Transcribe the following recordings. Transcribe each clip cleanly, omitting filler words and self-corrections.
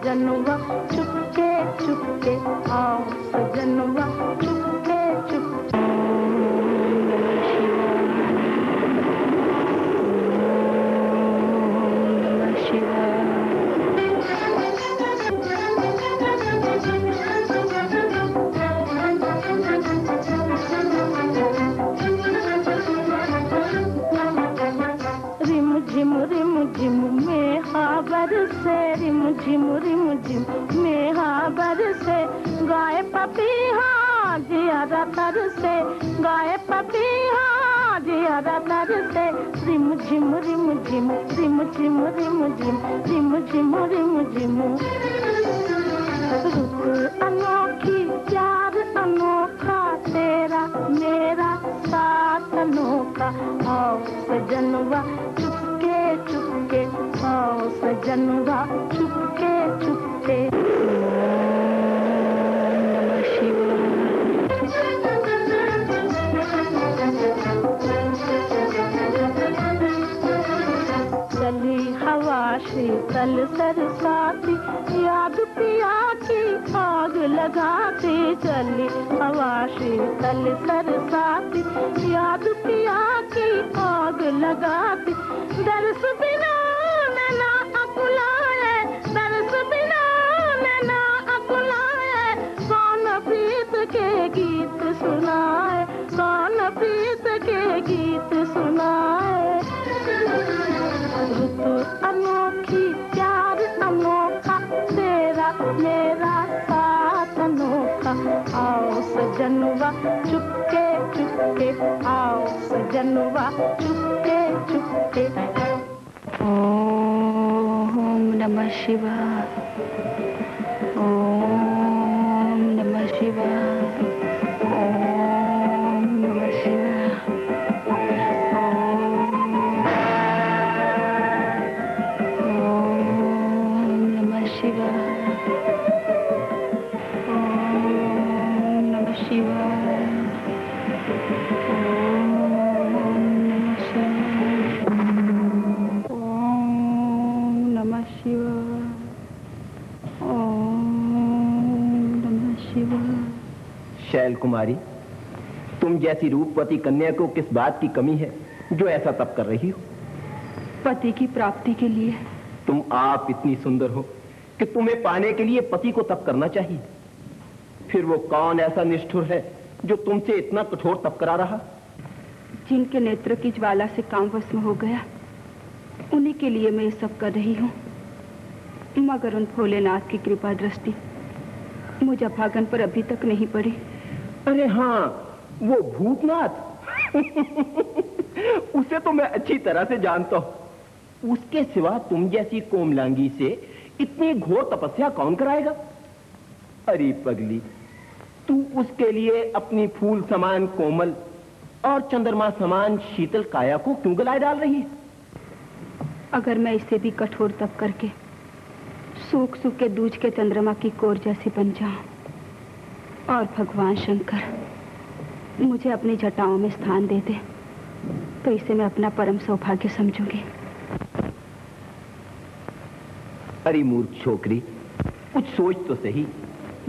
सजनवा चुपके चुपके आओ सजनवा चुपके चुपके। रिम मेहा बरसे रिम झिम मेहा बरसे गाय पपीहा जियारा तरसे गाय पपीहा जियारा तरसे रिम झिम रुत अनोखी प्यार अनोखा तेरा मेरा साथ अनोखा आओ सजनवा चुपके चुपके आओ सजनवा चुपके चुपके। चली हवा शीतल सरसाती याद पिया की आग लगाती चली हवा शीतल सरसाती याद पिया की आग लगाती दर्श बिना नैना अकुलाए दर्श बिना नैना अकुलाए कौन प्रीत के गीत सुनाए कौन प्रीत के गीत सुनाए। ऋतु अनोखी प्यार अनोखा तेरा मेरा साथ अनोखा आओ सजनवा चुपके चुपके आओ सजनवा चुपके चुपके। ओम नमः शिवाय ओम नमः शिवाय ओम नमः शिवाय। शैल कुमारी, तुम जैसी रूपवती कन्या को किस बात की कमी है जो ऐसा तप कर रही हो? पति की प्राप्ति के लिए। तुम आप इतनी सुंदर हो कि तुम्हें पाने के लिए पति को तप करना चाहिए। फिर वो कौन ऐसा निष्ठुर है जो तुमसे इतना कठोर तप करा रहा? जिनके नेत्र की ज्वाला से काम वश हो गया, उन्हीं के लिए मैं ये सब कर रही हूँ। मगर उन भोलेनाथ की कृपा दृष्टि मुझे अभागन पर अभी तक नहीं पड़ी। अरे हाँ, वो भूतनाथ उसे तो मैं अच्छी तरह से जानता हूँ। उसके सिवा तुम जैसी कोमलांगी से इतनी घोर तपस्या कौन कराएगा? अरे पगली, तू उसके लिए अपनी फूल समान कोमल और चंद्रमा समान शीतल काया को क्यों गलाए डाल रही है? अगर मैं इससे भी कठोर तप करके सूख सूख के दूज के चंद्रमा की कोर जैसी बन जाऊं और भगवान शंकर मुझे अपनी जटाओं में स्थान दे दे, तो इसे मैं अपना परम सौभाग्य समझूंगी। अरे मूर्ख छोकरी, कुछ सोच तो सही।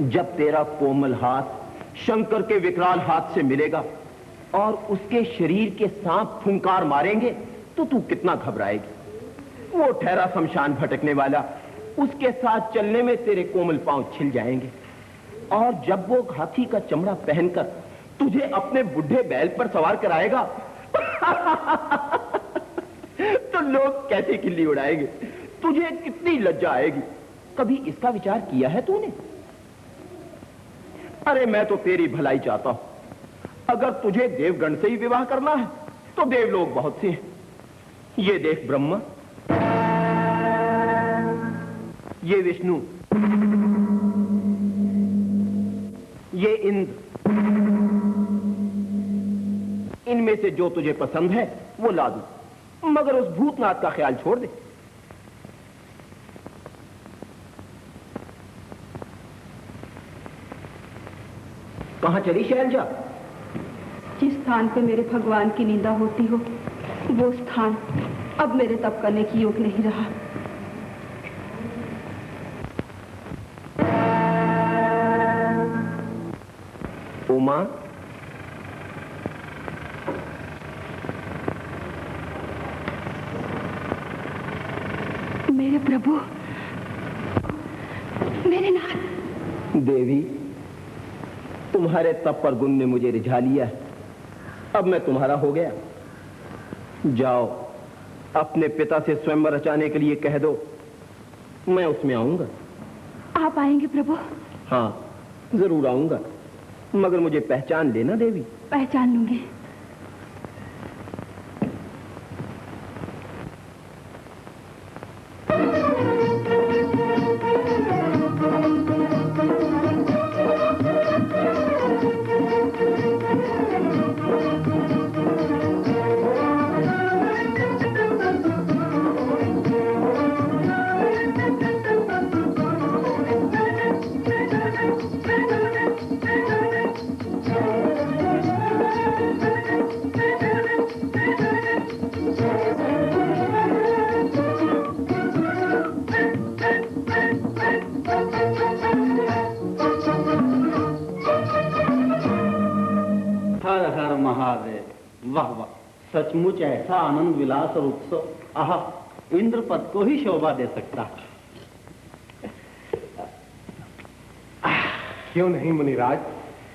जब तेरा कोमल हाथ शंकर के विकराल हाथ से मिलेगा और उसके शरीर के सांप फुंकार मारेंगे तो तू कितना घबराएगी। वो ठहरा शमशान भटकने वाला, उसके साथ चलने में तेरे कोमल पांव छिल जाएंगे। और जब वो हाथी का चमड़ा पहनकर तुझे अपने बुढ़े बैल पर सवार कराएगा तो लोग कैसे खिल्ली उड़ाएंगे, तुझे कितनी लज्जा आएगी। कभी इसका विचार किया है तूने? अरे मैं तो तेरी भलाई चाहता हूं। अगर तुझे देवगण से ही विवाह करना है तो देवलोक बहुत से हैं। ये देख ब्रह्मा, ये विष्णु, ये इंद्र, इनमें से जो तुझे पसंद है वो ला दूं, मगर उस भूतनाथ का ख्याल छोड़ दे। कहां चली शैलजा? जिस स्थान पे मेरे भगवान की निंदा होती हो वो स्थान अब मेरे तप करने की योग नहीं रहा। उमा, मेरे प्रभु, मेरे नाथ। देवी, तुम्हारे तप पर गुण ने मुझे रिझा लिया है। अब मैं तुम्हारा हो गया। जाओ, अपने पिता से स्वयंवर रचाने के लिए कह दो, मैं उसमें आऊंगा। आप आएंगे प्रभु? हाँ, जरूर आऊंगा, मगर मुझे पहचान लेना देवी। पहचान लूंगी। वाह वाह, सचमुच ऐसा आनंद विलास और उत्सव आहा इंद्रपद को ही शोभा दे सकता है। क्यों नहीं मुनिराज,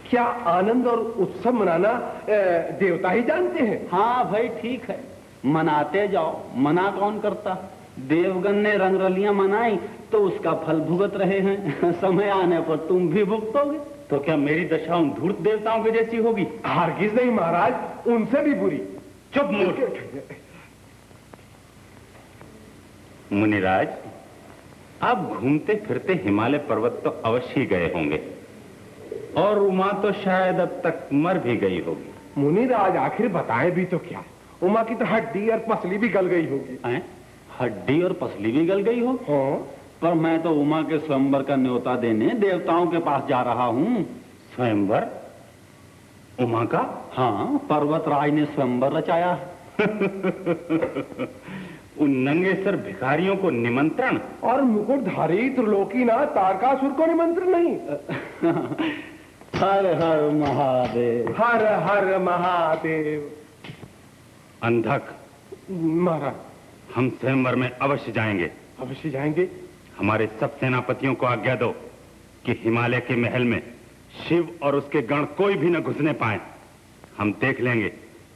क्या आनंद और उत्सव मनाना देवता ही जानते हैं। हाँ भाई ठीक है, मनाते जाओ, मना कौन करता। देवगण ने रंगरलियां मनाई तो उसका फल भुगत रहे हैं। समय आने पर तुम भी भुगतोगे। तो क्या मेरी दशा उन धूर्त देवताओं की जैसी होगी? हरगिज नहीं महाराज, उनसे भी बुरी। चुप मूर्ख। मुनिराज, आप घूमते फिरते हिमालय पर्वत तो अवश्य ही गए होंगे, और उमा तो शायद अब तक मर भी गई होगी। मुनिराज आखिर बताएं भी तो क्या, उमा की तो हड्डी और पसली भी गल गई होगी। हड्डी और पसली भी गल गई हो? हाँ। पर मैं तो उमा के स्वयंवर का न्योता देने देवताओं के पास जा रहा हूँ। स्वयंवर? उमा का? हाँ, पर्वतराज ने स्वयंवर रचाया है। उन नंगे सर भिखारियों को निमंत्रण? और मुकुटधारी त्रिलोकीनाथ तारकासुर को निमंत्रण नहीं? हर हर महादेव। हर हर महादेव। अंधक महाराज, हम स्वयंवर में अवश्य जाएंगे। अवश्य जाएंगे। हमारे सब सेनापतियों को आज्ञा दो कि हिमालय के महल में शिव और उसके गण कोई भी न घुसने पाए। हम देख लेंगे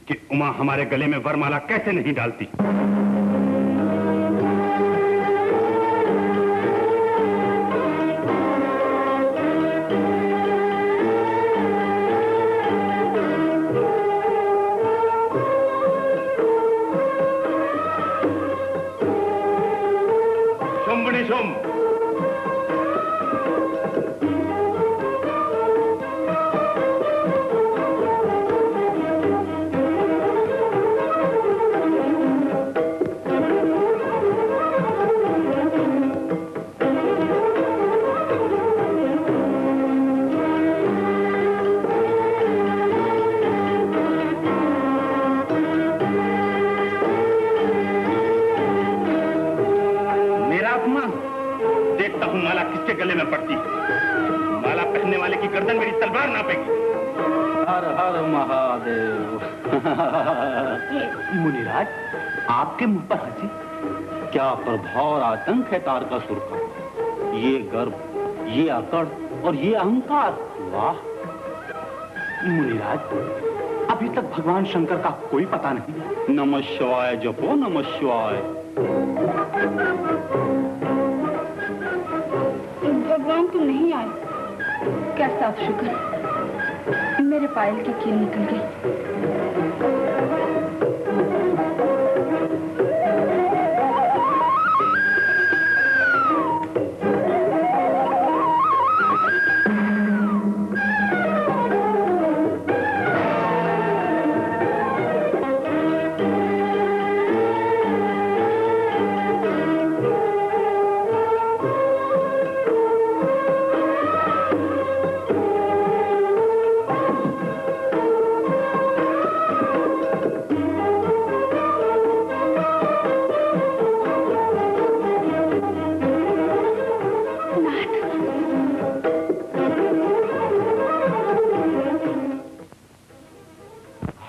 कि उमा हमारे गले में वरमाला कैसे नहीं डालती। गले में पड़ती है। माला पहनने वाले की गर्दन मेरी तलवार नापेगी। हर हर महादेव। मुनिराज, आपके मुंह पर हंसी? क्या प्रभाव और आतंक है तारकासुर का। ये गर्व, ये अकड़ और ये अहंकार। वाह मुनिराज, अभी तक भगवान शंकर का कोई पता नहीं। नमः शिवाय जपो, नमः शिवाय। भगवान तुम नहीं आए? कैसा शुक्र, मेरे पायल की कील निकल गई।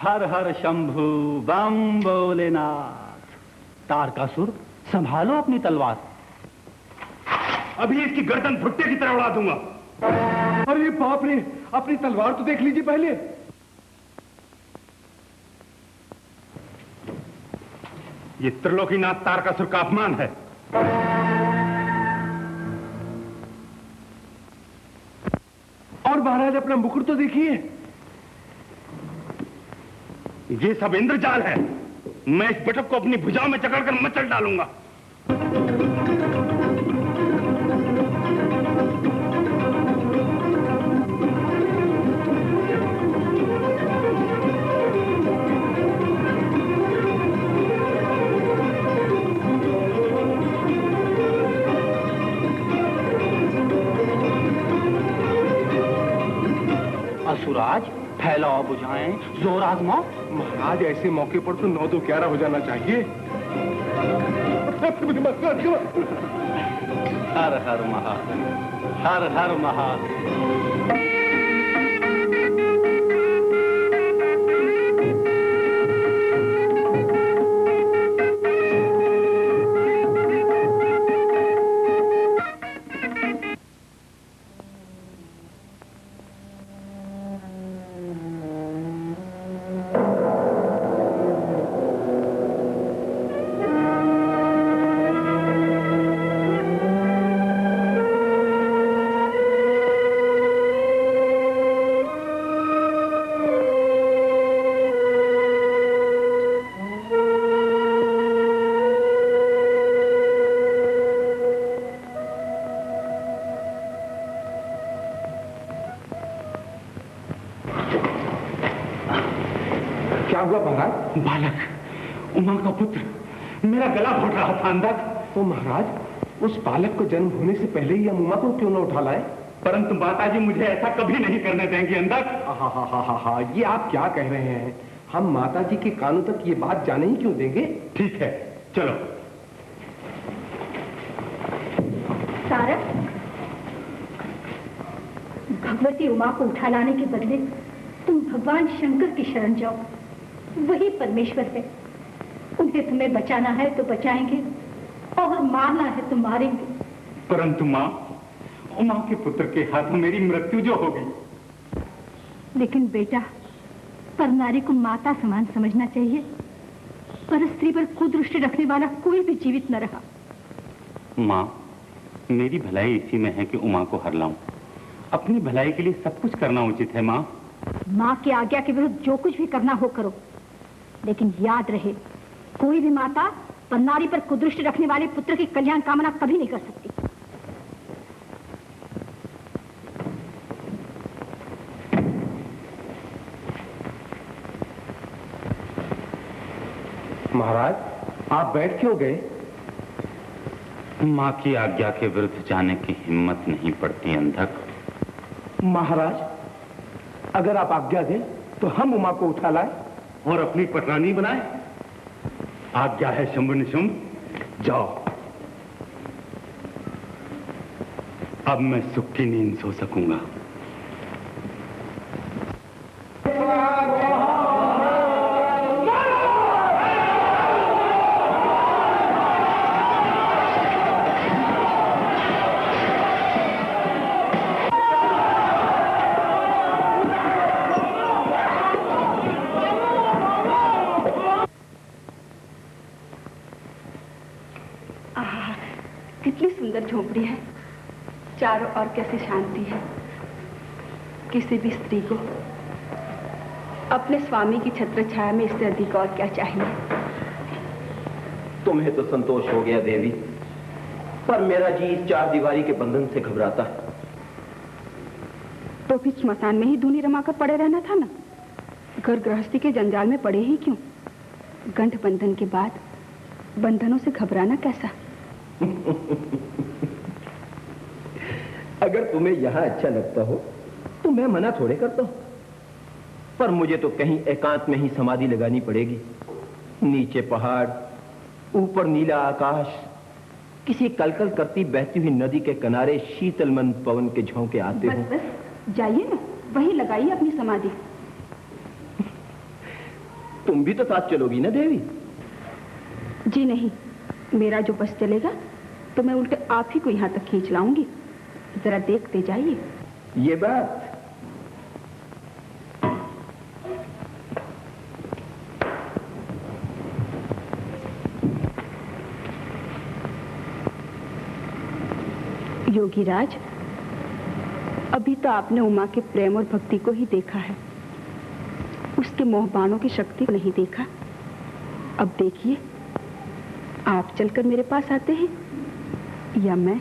हर हर शंभु बम भोलेनाथ। तारकासुर, संभालो अपनी तलवार। अभी इसकी गर्दन भुट्टे की तरह उड़ा दूंगा। अरे बाप रे, अपनी तलवार तो देख लीजिए पहले। ये त्रिलोकीनाथ तारकासुर का अपमान है। और महाराज अपना मुकुट तो देखिए। ये सब इंद्रजाल है। मैं इस बटक को अपनी भुजाओं में जकड़कर मचल डालूंगा। असुराज, फैलाओ बुझाएं, जोर आजमाओ। महाराज ऐसे मौके पर तो 9-2-11 हो जाना चाहिए। हर हर महादेव, हर हर महादेव। क्या हुआ महाराज? बालक, उमा का पुत्र, मेरा गला घोट रहा था अंदर। तो महाराज, उस बालक को जन्म होने से पहले ही हम उमा को क्यों न उठा लाए? परंतु माताजी मुझे ऐसा कभी नहीं करने देंगी अंदर। हा, ये आप क्या कह रहे हैं? हम माताजी के कानों तक ये बात जाने ही क्यों देंगे? ठीक है, चलो। तारक, भगवती उमा को उठा लाने के बदले तुम भगवान शंकर की शरण जाओ। वही परमेश्वर है। उन्हें तुम्हें बचाना है तो बचाएंगे और मारना है तो मारेंगे। परंतु माँ, उमा के पुत्र के हाथों मेरी मृत्यु जो होगी। लेकिन बेटा, पर नारी को माता समान समझना चाहिए। पर स्त्री पर कुदृष्टि रखने वाला कोई भी जीवित न रहा। माँ, मेरी भलाई इसी में है कि उमा को हर लाऊं। अपनी भलाई के लिए सब कुछ करना उचित है माँ। माँ की आज्ञा के विरुद्ध जो कुछ भी करना हो करो, लेकिन याद रहे, कोई भी माता पर नारी पर कुदृष्टि रखने वाले पुत्र की कल्याण कामना कभी नहीं कर सकती। महाराज, आप बैठ क्यों गए? माँ की आज्ञा के विरुद्ध जाने की हिम्मत नहीं पड़ती अंधक। महाराज, अगर आप आज्ञा दें तो हम उमा को उठा लाए और अपनी पटरानी बनाए। आज्ञा है शंभु निशुंभ, जाओ। अब मैं सुख की नींद सो सकूंगा। कितनी सुंदर झोपड़ी है, चारों ओर कैसी शांति है। किसी भी स्त्री को अपने स्वामी की छत्र छाया में इससे अधिक और क्या चाहिए। तुम्हें तो संतोष हो गया देवी, पर मेरा जी इस चार दीवारी के बंधन से घबराता है। तो फिर स्मशान में ही धूनी रमाकर पड़े रहना था ना। घर गृहस्थी के जंजाल में पड़े ही क्यों? गंठ बंधन के बाद बंधनों से घबराना कैसा? अगर तुम्हें यहां अच्छा लगता हो तो मैं मना थोड़े करता हूं, पर मुझे तो कहीं एकांत में ही समाधि लगानी पड़ेगी। नीचे पहाड़, ऊपर नीला आकाश, किसी कलकल करती बहती हुई नदी के किनारे शीतलमंद पवन के झोंके आते हो। बस जाइए ना, वहीं लगाइए अपनी समाधि। तुम भी तो साथ चलोगी ना देवी? जी नहीं, मेरा जो बस चलेगा तो मैं उल्टे आप ही को यहाँ तक खींच लाऊंगी। जरा देखते जाइए। ये बात योगीराज, अभी तो आपने उमा के प्रेम और भक्ति को ही देखा है, उसके मोहबानों की शक्ति को नहीं देखा। अब देखिए, आप चलकर मेरे पास आते हैं या मैं?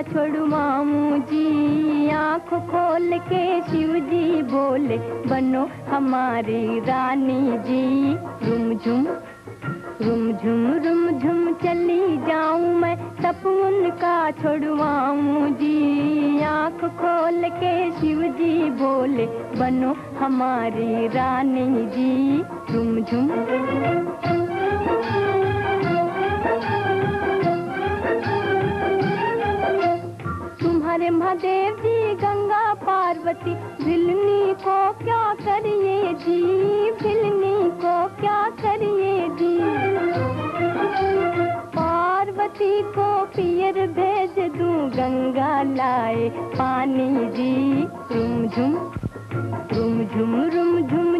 छोड़ू मामू जी, आँख खोल के शिव जी बोले बनो हमारी रानी जी। रुम झुम रुम झुम चली जाऊं मैं, सपन का छोड़ू मामू जी, आँख खोल के शिव जी बोले बनो हमारी रानी जी। रुम झुम तुम्हारे महादेव जी गंगा पार्वती, भिलनी को क्या करिए जी, भिलनी को क्या करिए जी। पार्वती को पियर भेज दूं, गंगा लाए पानी जी। रुम झुम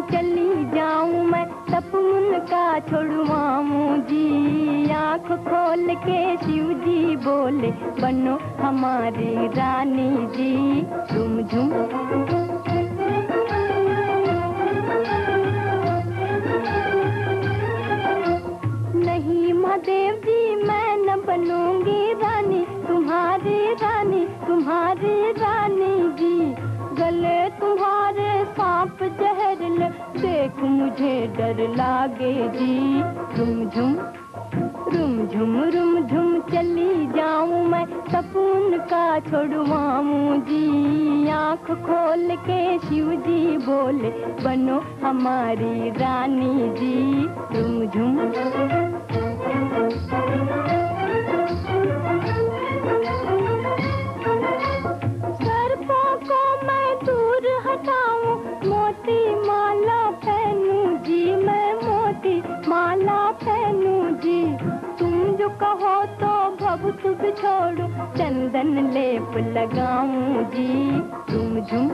चली जाऊं मैं, सपन का छोड़ू मामू जी, आँख खोल के शिव जी बोले बनो हमारी रानी जी। रुम झुम नहीं महादेव जी, मैं न बनूंगी रानी, तुम्हारी रानी, तुम्हारी रानी जी। गले तुम्हारे सांप जहरीले, देख मुझे डर लागे जी। रुम झुम चली जाऊं मैं, सपन का छोड़ू मामू जी, आँख खोल के शिव जी बोले बनो हमारी रानी जी। रुम झुम हटाऊं, मोती माला पहनूं जी, मैं मोती माला पहनूं जी। तुम जो कहो तो भभूत बिछोड़ू, चंदन लेप लगाऊं जी। रुम झुम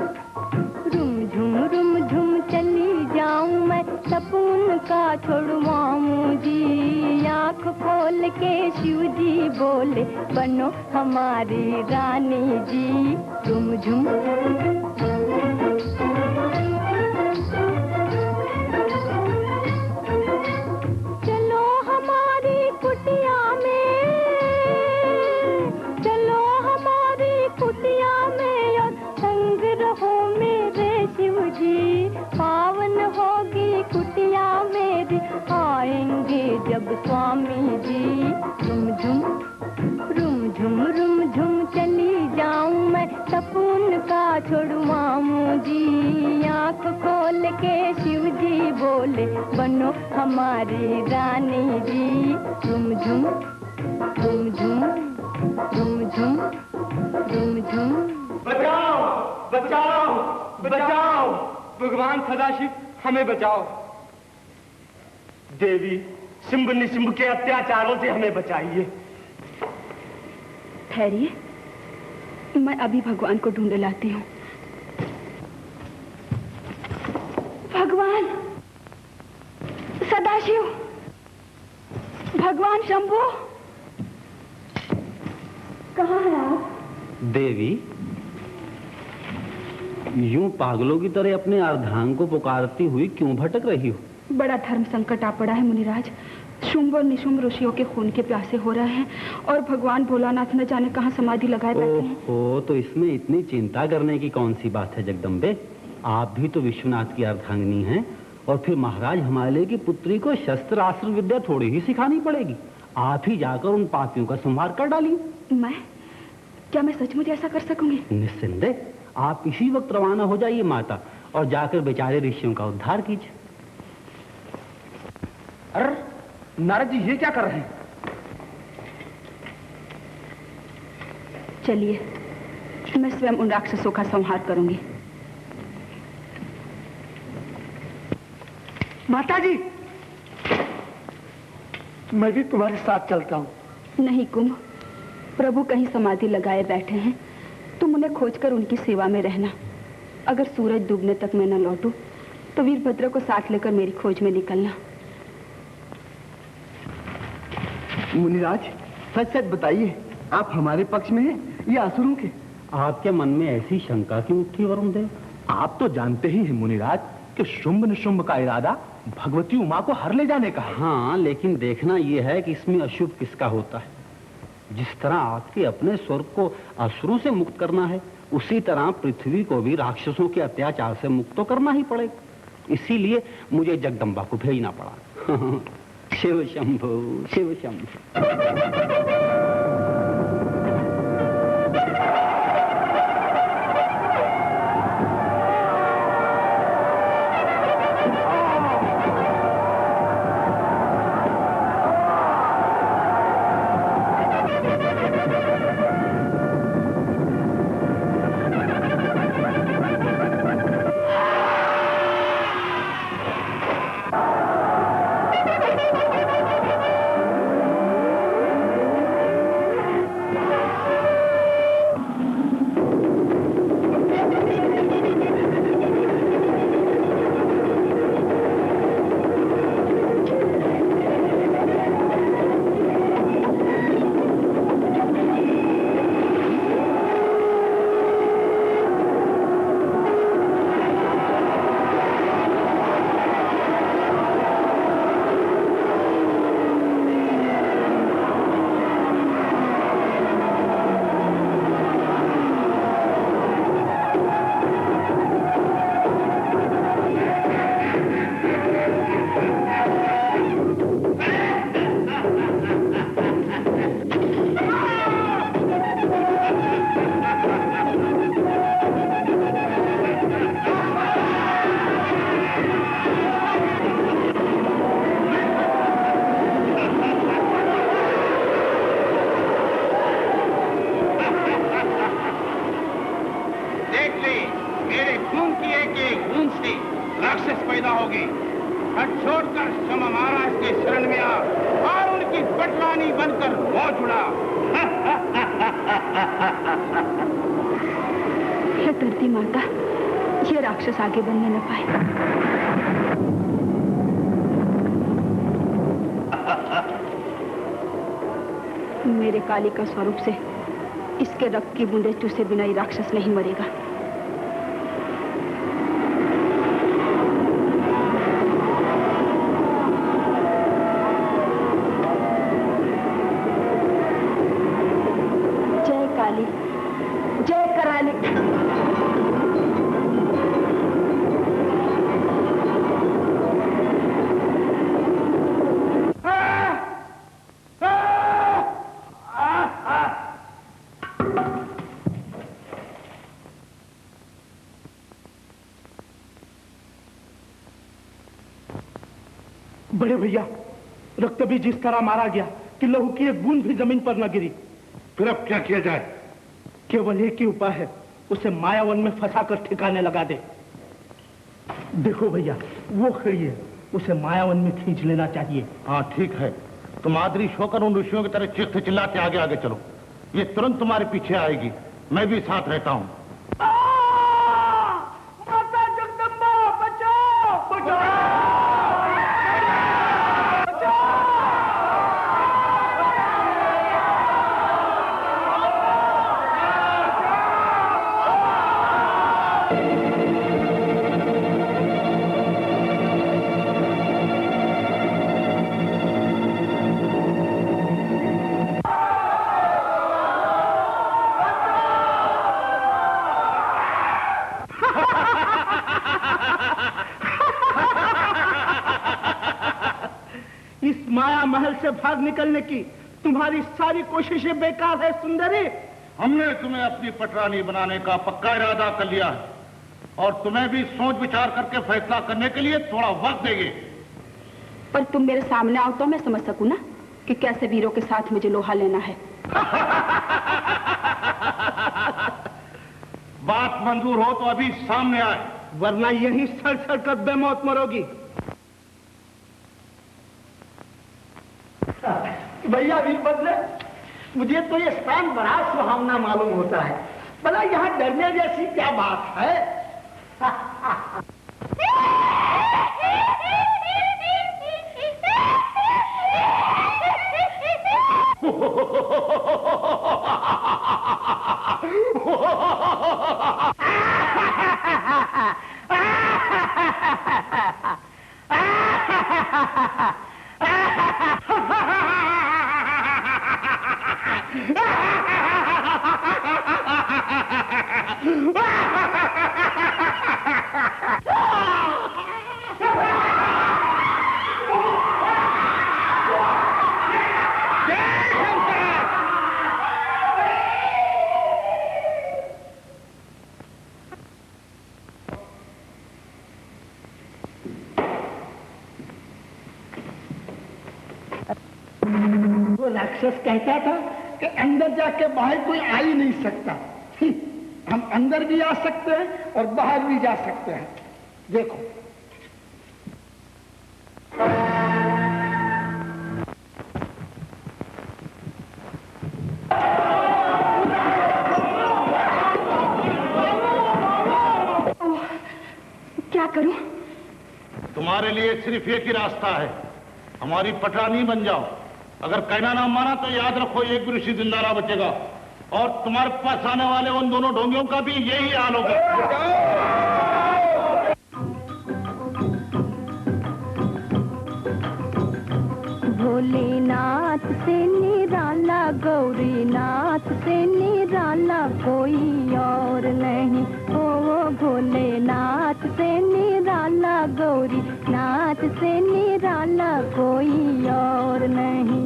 चली जाऊं मैं, सपन का छोड़ू मामू जी, आँख खोल के शिव जी बोले बनो हमारी रानी जी। रुम झुम चलो हमारी कुटिया में, चलो हमारी कुटिया में, और संग रहो मेरे शिव जी। पावन होगी कुटिया मेरी, आएंगे जब स्वामी जी। रुम झुम चली जाऊं मैं, सपन का छोड़ू मामू जी, आँख खोल के शिव जी बोले बनो हमारी रानी जी। रुम झुम बचाओ बचाओ बचाओ, भगवान सदाशिव हमें बचाओ। देवी शिंब निशिंब के अत्याचारों से हमें बचाइए। ठहरिए, मैं अभी भगवान को ढूंढ लाती हूँ। भगवान सदाशिव, भगवान शंभू, कहाँ हैं आप? देवी, यूं पागलों की तरह अपने अर्धांग को पुकारती हुई क्यों भटक रही हो? बड़ा धर्म संकट आ पड़ा है मुनिराज। शुंभ और निशुंभ ऋषियों के खून के प्यासे हो रहे हैं, और भगवान भोलानाथ न जाने कहाँ समाधि लगाए बैठे हैं। ओहो, तो इसमें इतनी चिंता करने की कौन सी बात है जगदम्बे? आप भी तो विश्वनाथ की अर्धांगिनी हैं, और फिर महाराज हिमालय की पुत्री को शस्त्र अस्त्र विद्या थोड़ी ही सिखानी पड़ेगी। आप ही जाकर उन पापियों का संहार कर डालिए। मैं? क्या मैं सचमुच ऐसा कर सकूंगी? निस्संदेह। आप इसी वक्त रवाना हो जाइए माता, और जाकर बेचारे ऋषियों का उद्धार कीजिए। अरे नारद जी, ये क्या कर रहे हैं? चलिए, मैं स्वयं उन राक्षसों का संहार करूंगी। माता जी, मैं भी तुम्हारे साथ चलता हूँ। नहीं कुंभ, प्रभु कहीं समाधि लगाए बैठे हैं, तुम उन्हें खोजकर उनकी सेवा में रहना। अगर सूरज डूबने तक मैं न लौटूं, तो वीरभद्र को साथ लेकर मेरी खोज में निकलना। मुनिराज, सच सच बताइए, आप हमारे पक्ष में हैं या असुरों के? आपके मन में ऐसी शंका क्यों उठी वरुण देव? आप तो जानते ही हैं मुनिराज कि शुंभ निशुंभ का इरादा भगवती उमा को हर ले जाने का है। हाँ, लेकिन देखना यह है कि इसमें अशुभ किसका होता है। जिस तरह आपके अपने स्वर्ग को असुरों से मुक्त करना है, उसी तरह पृथ्वी को भी राक्षसों के अत्याचार से मुक्त तो करना ही पड़ेगा। इसीलिए मुझे जगदम्बा को भेजना पड़ा। शिव शंभो, शिव शंभो। आगे बढ़ने न पाए। मेरे काली का स्वरूप से इसके रक्त की बूंदे चूसे बिना ये राक्षस नहीं मरेगा। जय काली, जय कराली। बड़े भैया, रक्त भी जिस तरह मारा गया कि लहू की एक बूंद भी जमीन पर न गिरी। फिर अब क्या किया जाए? केवल एक ही उपाय है, उसे मायावन में फंसाकर ठिकाने लगा दे। देखो भैया, वो खड़ी है, उसे मायावन में खींच लेना चाहिए। हाँ ठीक है, तुम आदरीश होकर उन ऋषियों की तरह चीखते चिल्लाते आगे आगे चलो। ये तुरंत तुम्हारे पीछे आएगी, मैं भी साथ रहता हूँ। माता जगदम्बा, बचाओ, बचाओ। माया महल से भाग निकलने की तुम्हारी सारी कोशिशें बेकार है सुंदरी। हमने तुम्हें अपनी पटरानी बनाने का पक्का इरादा कर लिया है और तुम्हें भी सोच विचार करके फैसला करने के लिए थोड़ा वक्त देंगे। पर तुम मेरे सामने आओ तो मैं समझ सकूं ना कि कैसे वीरों के साथ मुझे लोहा लेना है। बात मंजूर हो तो अभी सामने आए, वरना यही सड़ सड़ कर बेमौत मरोगी। भैया वीरभद्र, मुझे तो ये स्थान बड़ा सुहावना मालूम होता है। भला यहाँ डरने जैसी क्या बात है? वो राक्षस कहता था कि अंदर जाके बाहर कोई आ ही नहीं सकता। हम अंदर भी आ सकते हैं और बाहर भी जा सकते हैं। देखो क्या करूं? तुम्हारे लिए सिर्फ एक ही रास्ता है, हमारी पटरानी बन जाओ। अगर कहना ना माना तो याद रखो एक भी ऋषि जिंदा ना बचेगा और तुम्हारे पास आने वाले उन दोनों ढोंगियों का भी यही हाल होगा। भोलेनाथ से निराला, गौरीनाथ से निराला कोई और नहीं। ओ भोलेनाथ से निराला, गौरीनाथ से निराला कोई और नहीं।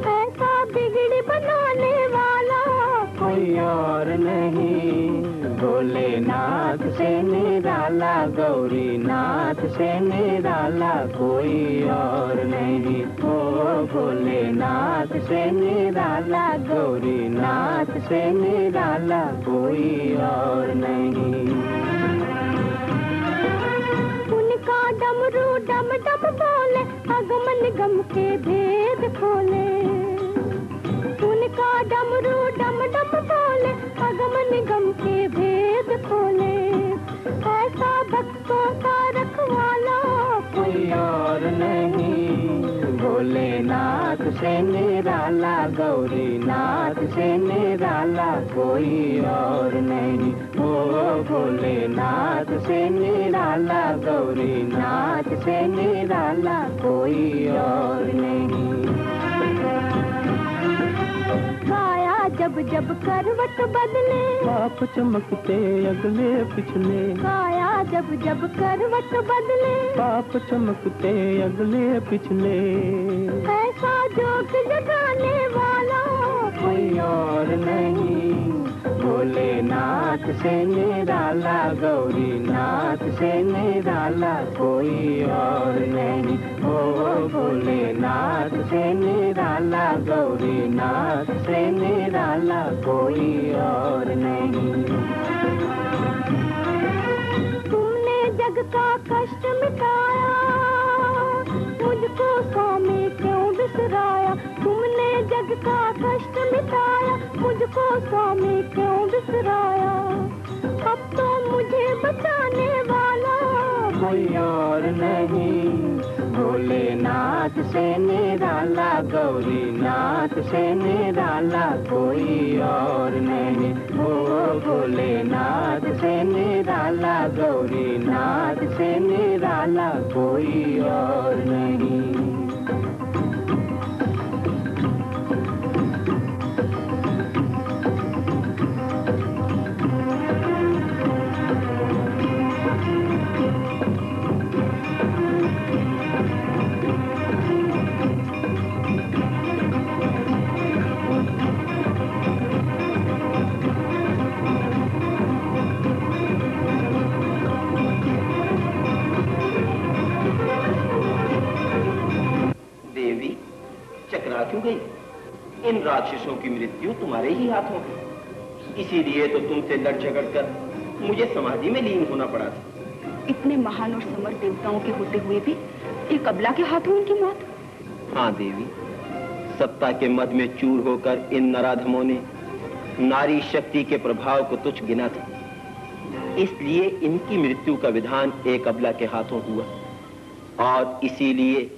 ऐसा बिगड़ी बनाने वाला कोई और नहीं। भोलेनाथ से निराला, गौरीनाथ से निराला कोई और नहीं। ओ भोलेनाथ से निराला, गौरीनाथ से निराला कोई और नहीं। उनका डमरू डम डम बोले, अगमन गम के भेद खोले। उनका डमरू डम डम बोले, अगमन गम के भेद खोले। ऐसा भक्तों का रखवाला कोई और नहीं। भोलेनाथ से निराला, गौरीनाथ से निराला कोई और नहीं। ओ भोलेनाथ से निराला, गौरीनाथ से निराला कोई और नहीं। काया जब जब करवट बदले, आप चमकते अगले पिछले। काया जब जब करवट बदले, आप चमकते अगले पिछले। ऐसा जोग जगाने वाला कोई और नहीं। भोलेनाथ से निराला, गौरीनाथ से निराला कोई और नहीं। ओ भोलेनाथ से निराला, गौरीनाथ से निराला कोई और नहीं। तुमने जग का कष्ट मिटाया, मुझको स्वामी क्यों बिसराया। तुमने जग का कष्ट मिटाया, मुझको स्वामी क्यों बिसराया। अब तो मुझे बचाने वाला कोई और नहीं। भोलेनाथ से निराला, गौरीनाथ से निराला कोई और नहीं। ओ भोलेनाथ से निराला, गौरीनाथ से निराला कोई और नहीं। क्यों गई? इन राक्षसों की मृत्यु तुम्हारे ही हाथों है, इसीलिए तो तुमसे लड़ झगड़ कर मुझे समाधि में लीन होना पड़ा था। इतने महान और समर्थ देवताओं के होते हुए भी एक अबला के हाथों उनकी मौत? हाँ देवी, सत्ता के मद में चूर होकर इन नराधमों ने नारी शक्ति के प्रभाव को तुच्छ गिना था, इसलिए इनकी मृत्यु का विधान एक अबला के हाथों हुआ और इसीलिए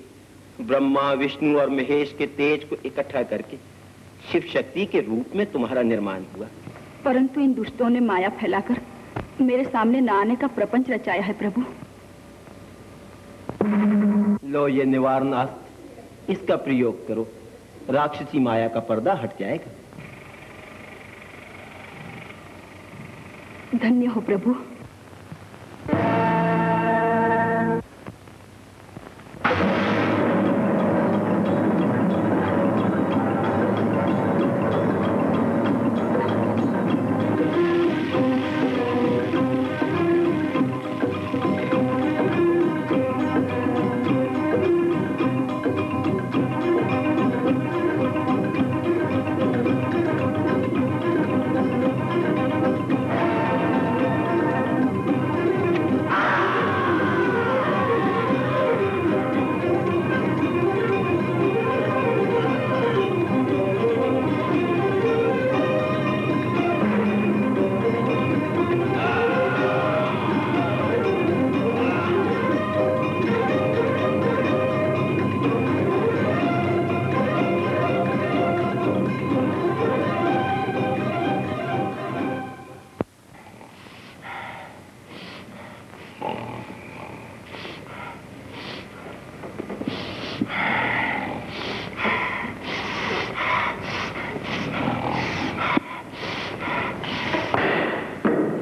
ब्रह्मा, विष्णु और महेश के तेज को इकट्ठा करके शिव शक्ति के रूप में तुम्हारा निर्माण हुआ। परंतु इन दुष्टों ने माया फैलाकर मेरे सामने न आने का प्रपंच रचाया है प्रभु। लो ये निवारणास्त्र, इसका प्रयोग करो, राक्षसी माया का पर्दा हट जाएगा। धन्य हो प्रभु।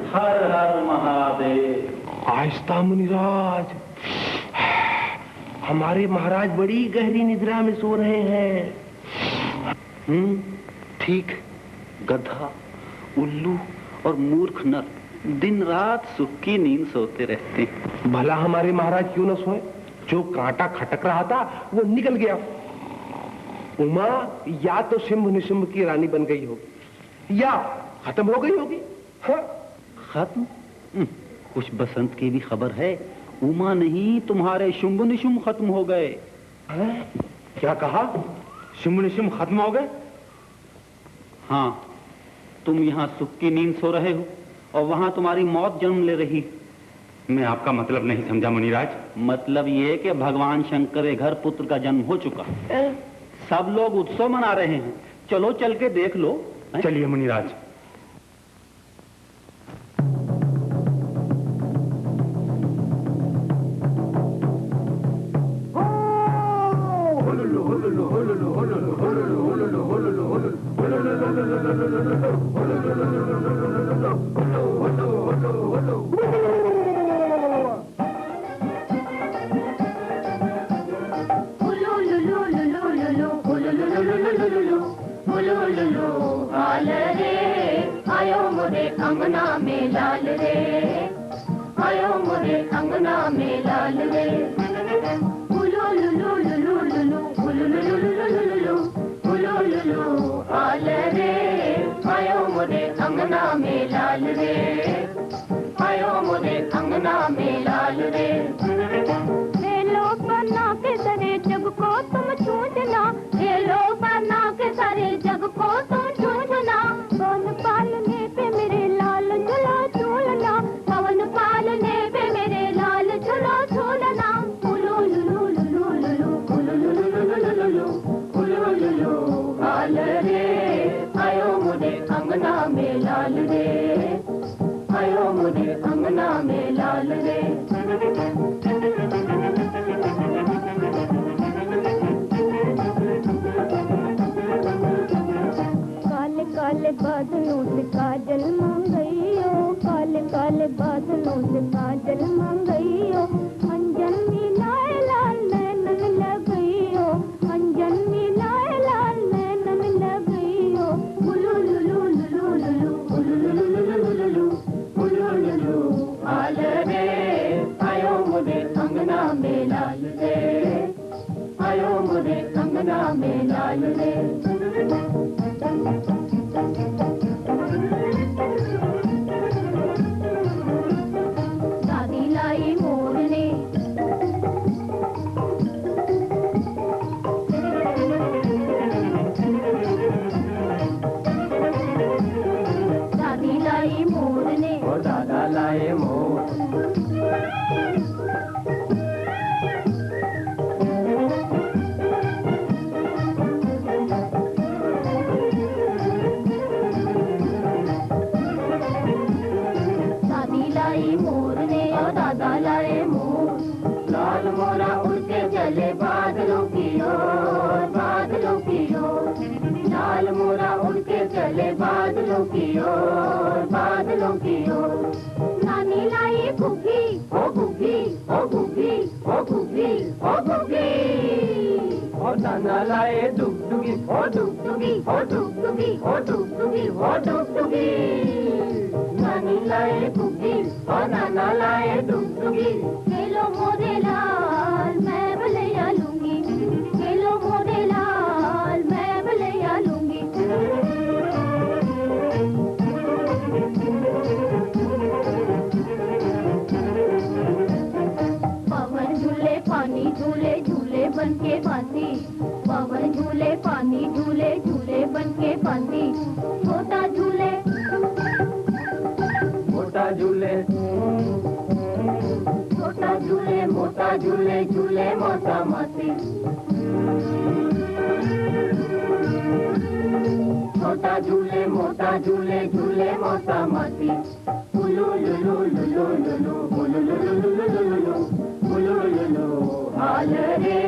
हर हर महादेव। आहिस्ता मुनिराज, हमारे महाराज बड़ी गहरी निद्रा में सो रहे हैं। ठीक, गधा, उल्लू और मूर्ख नर दिन रात सुख की नींद सोते रहते हैं। भला हमारे महाराज क्यों न सोए? जो कांटा खटक रहा था वो निकल गया। उमा या तो शिंभ निशुंभ की रानी बन गई होगी या खत्म हो गई होगी। हाँ? खत्म? कुछ बसंत की भी खबर है? उमा नहीं, तुम्हारे शुंभ निशुंभ खत्म हो गए। क्या कहा? शुंभ निशुंभ खत्म हो गए? हाँ, तुम यहाँ सुख की नींद सो रहे हो और वहां तुम्हारी मौत जन्म ले रही। मैं आपका मतलब नहीं समझा मुनिराज। मतलब ये कि भगवान शंकर के घर पुत्र का जन्म हो चुका। सब लोग उत्सव मना रहे हैं, चलो चल के देख लो। चलिए मुनिराज। अंगना में लाल रे, आयो मोरे अंगना में लाल रे। उलो लुलु लुलु लुलु उलो लुलु लुलु लुलु उलो लुलु आल रे, आयो मोरे अंगना में लाल रे, आयो मोरे अंगना में लाल रे। हेलो बना के सारे जग को तुम छूटना, हेलो बना के सारे जग को तुम छूटना। कौन पालने पे मेरे लाल झूला झूलना, पवन पालने पे मेरे लाल झूला झूलना। उलो लुलु लुलु लुलु उलो लुलु लुलु लुलु उलो लुलु आल रे, आयो मुझे अंगना में लाल रे, आयो मुझे अंगना में लाल रे। काले काले बादलों से काजल मंगइयो, काले काले बादलों से काजल मंगइयो। अंजन मिलाए लाल नैनन लगइयो, अंजन मिलाए लाल नैनन लगइयो। उलू लुलु लुलु लुलु उलू लुलु लुलु लुलु उलू लुलु आल रे, आयो मुझे अंगना में लाल रे, आयो मुझे अंगना अंगना में लाल रे। दादी लाई मोरने, दादी लाई मोरने, और दादा लाए मोर। दादी लाई मोरने और दादा लाए मोर। लाल मोरा उड़ के चले बादलों की ओर, बादलों की ओर। लाल मोरा उड़ के चले बादलों की ओर, बादलों की ओर। नानी लाई घुग्गी, ओ घुग्गी, ओ घुग्गी, ओ घुग्गी, ओ घुग्गी। और नाना लाए डुगडुगी, ओ डुगडुगी, ओ डुगडुगी, ओ डुगडुगी, ओ डुगडुगी। नानी लाए घुग्गी और नाना लाए डुगडुगी। खेलो मोरे लाल मैं भलैया लूंगी, खेलो मोरे लाल मैं भलैया लूंगी। पवन झूले पानी झूले झूले बन के बांधी, पवन झूले पानी झूले झूले बन के बांधी। छोटा झूले मोटा झूले, छोटा झूले मोटा झूले झूले मोटा मासी। छोटा झूले मोटा झूले झूले मोटा मासी। उलू लुलू लुलू लुलू उलू लुलू लुलू लुलू उलू लुलू हाल रे।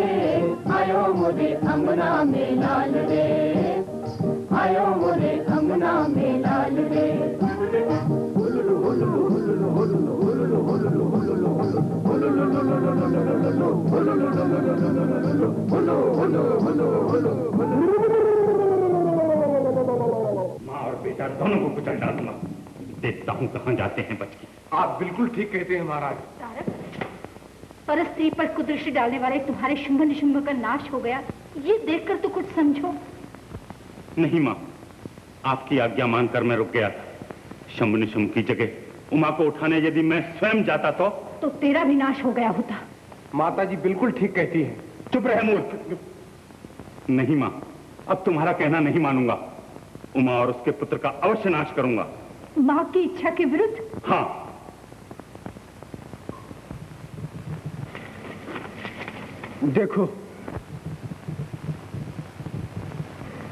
आयो मोरे अंगना में लाल रे, आयो मोरे अंगना में लाल रे। माँ और बेटा दोनों को कुचल डालूंगा। देखता हूँ कहाँ जाते हैं बच के। आप बिल्कुल ठीक कहते हैं महाराज। पर स्त्री पर कुदृष्टि डालने वाले तुम्हारे शुंभ निशुंभ का नाश हो गया, ये देखकर तो कुछ समझो। नहीं माँ, आपकी आज्ञा मानकर मैं रुक गया था। शंभ निशुंभ की जगह उमा को उठाने यदि मैं स्वयं जाता तो तेरा भी नाश हो गया होता। माता जी बिल्कुल ठीक कहती है। चुप रहे मूर्ख। नहीं माँ, अब तुम्हारा कहना नहीं मानूंगा। उमा और उसके पुत्र का अवश्य नाश करूंगा। माँ की इच्छा के विरुद्ध? हाँ। देखो,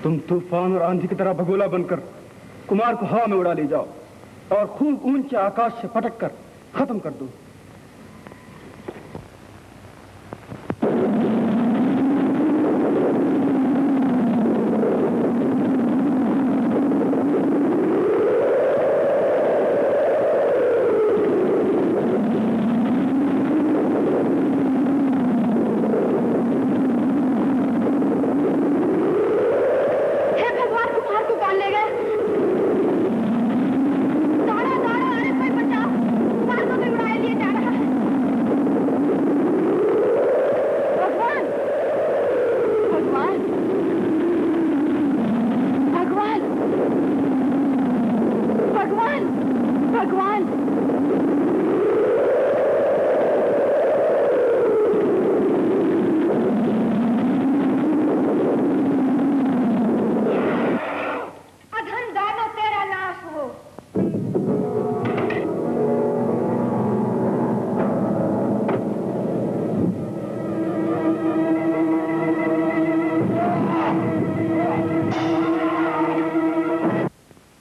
तुम तूफान और आंधी की तरह भगोला बनकर कुमार को हवा में उड़ा ले जाओ और खूब ऊंचे आकाश से पटक कर खत्म कर दो।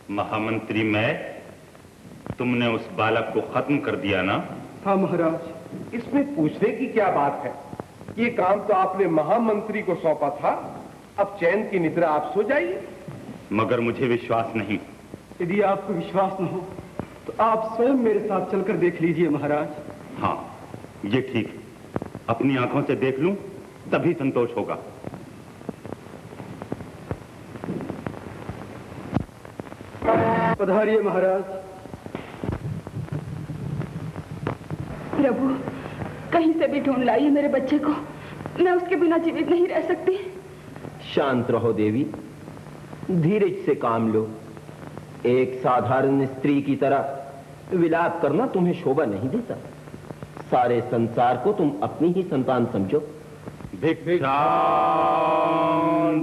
महामंत्री मैं, तुमने उस बालक को खत्म कर दिया ना? हाँ महाराज। इसमें पूछने की क्या बात है? ये काम तो आपने महामंत्री को सौंपा था। अब चैन की निद्रा आप सो जाइए। मगर मुझे विश्वास नहीं। यदि आपको विश्वास न हो तो आप स्वयं मेरे साथ चलकर देख लीजिए महाराज। हाँ, ये ठीक है। अपनी आंखों से देख लूं तभी संतोष होगा। पधारिए महाराज। प्रभु, कहीं से भी ढूंढ लाइए मेरे बच्चे को। मैं उसके बिना जीवित नहीं रह सकती। शांत रहो देवी, धीरज से काम लो। एक साधारण स्त्री की तरह विलाप करना तुम्हें शोभा नहीं देता। सारे संसार को तुम अपनी ही संतान समझो। भिक्षां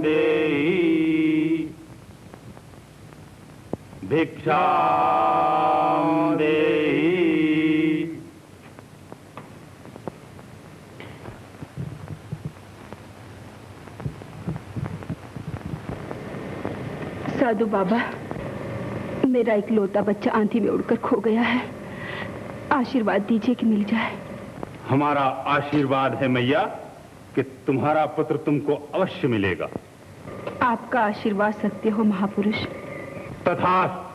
देहि, भिक्षां देहि। साधु बाबा, मेरा इकलौता बच्चा आंधी में उड़कर खो गया है। आशीर्वाद दीजिए कि मिल जाए। हमारा आशीर्वाद है मैया कि तुम्हारा पुत्र तुमको अवश्य मिलेगा। आपका आशीर्वाद सत्य हो महापुरुष। तथास्तु।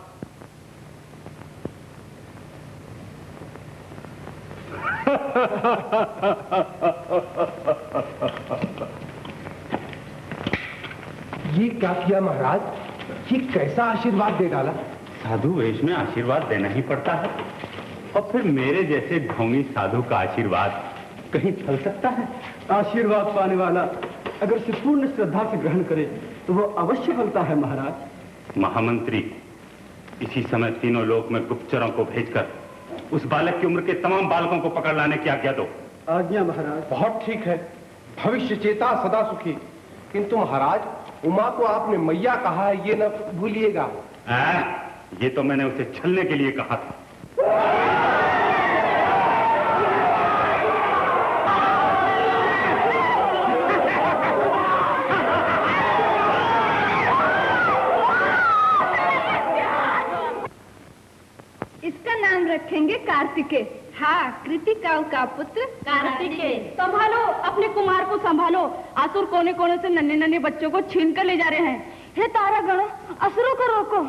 ये क्या किया महाराज? ये कैसा आशीर्वाद दे डाला? साधु वेश में आशीर्वाद देना ही पड़ता है, और फिर मेरे जैसे ढोंगी साधु का आशीर्वाद कहीं फल सकता है? आशीर्वाद पाने वाला अगर उसे पूर्ण श्रद्धा से ग्रहण करे तो वो अवश्य फलता है महाराज। महामंत्री, इसी समय तीनों लोक में गुप्तचरों को भेजकर उस बालक की उम्र के तमाम बालकों को पकड़ लाने की आज्ञा दो। आज्ञा महाराज। बहुत ठीक है, भविष्य चेता सदा सुखी। किंतु महाराज, उमा को आपने मैया कहा है, ये न भूलिएगा। ये तो मैंने उसे छलने के लिए कहा था। इसका नाम रखेंगे कार्तिकेय। हाँ, कृतिकाल का पुत्र कार्तिकेय। संभालो, अपने कुमार को संभालो। असुर कोने कोने से नन्हे नन्हे बच्चों को छीन कर ले जा रहे हैं। हे तारागण, असुरों को रोको।